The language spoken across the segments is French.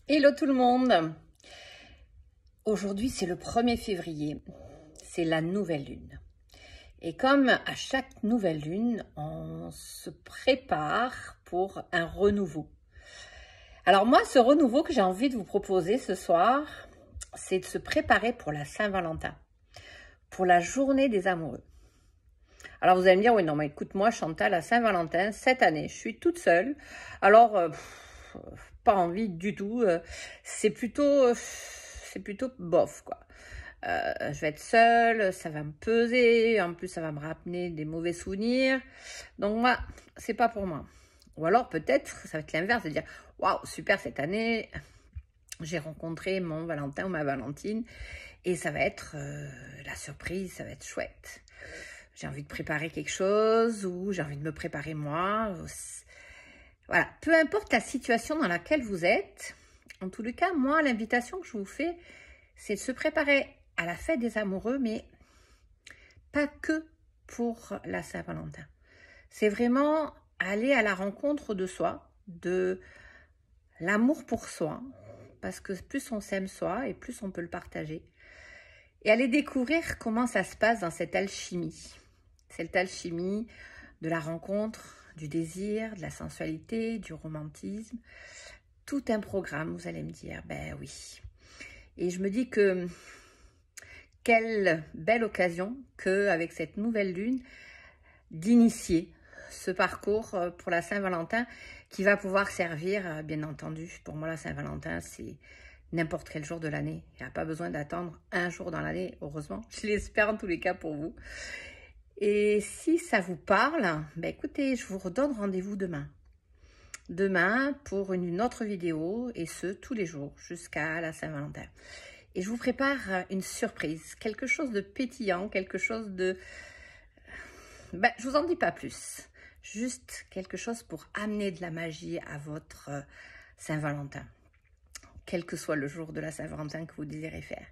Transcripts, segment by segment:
Hello tout le monde! Aujourd'hui, c'est le 1er février. C'est la nouvelle lune. Et comme à chaque nouvelle lune, on se prépare pour un renouveau. Alors moi, ce renouveau que j'ai envie de vous proposer ce soir, c'est de se préparer pour la Saint-Valentin, pour la journée des amoureux. Alors vous allez me dire, oui, non, mais écoute-moi Chantal, la Saint-Valentin, cette année, je suis toute seule. Alors, pas envie du tout. C'est plutôt bof, quoi. Je vais être seule, ça va me peser, en plus ça va me rappeler des mauvais souvenirs. Donc moi, c'est pas pour moi. Ou alors peut-être, ça va être l'inverse, de dire, waouh, super cette année, j'ai rencontré mon Valentin ou ma Valentine, et ça va être la surprise, ça va être chouette. J'ai envie de préparer quelque chose, ou j'ai envie de me préparer moi. Voilà, peu importe la situation dans laquelle vous êtes, en tous les cas, moi, l'invitation que je vous fais, c'est de se préparer à la fête des amoureux, mais pas que pour la Saint-Valentin. C'est vraiment aller à la rencontre de soi, de l'amour pour soi, parce que plus on s'aime soi et plus on peut le partager. Et aller découvrir comment ça se passe dans cette alchimie. Cette alchimie de la rencontre, du désir, de la sensualité, du romantisme. Tout un programme, vous allez me dire, ben oui. Et je me dis que quelle belle occasion qu'avec cette nouvelle lune, d'initier ce parcours pour la Saint-Valentin qui va pouvoir servir, bien entendu, pour moi la Saint-Valentin, c'est n'importe quel jour de l'année. Il n'y a pas besoin d'attendre un jour dans l'année, heureusement. Je l'espère en tous les cas pour vous. Et si ça vous parle, ben écoutez, je vous redonne rendez-vous demain. Demain pour une autre vidéo, et ce, tous les jours, jusqu'à la Saint-Valentin. Et je vous prépare une surprise, quelque chose de pétillant, quelque chose de... Ben, je vous en dis pas plus. Juste quelque chose pour amener de la magie à votre Saint-Valentin. Quel que soit le jour de la Saint-Valentin que vous désirez faire.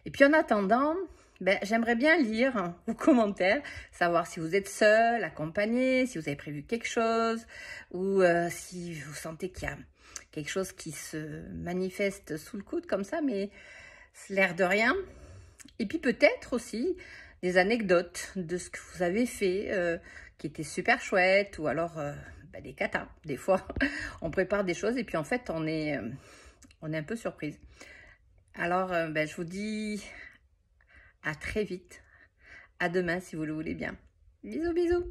Et puis en attendant, ben, j'aimerais bien lire vos commentaires, savoir si vous êtes seul, accompagné, si vous avez prévu quelque chose, ou si vous sentez qu'il y a quelque chose qui se manifeste sous le coude comme ça, mais c'est l'air de rien. Et puis peut-être aussi des anecdotes de ce que vous avez fait qui était super chouette, ou alors ben, des catas. Des fois, on prépare des choses et puis en fait, on est un peu surprise. Alors, ben, je vous dis à très vite. À demain si vous le voulez bien. Bisous, bisous.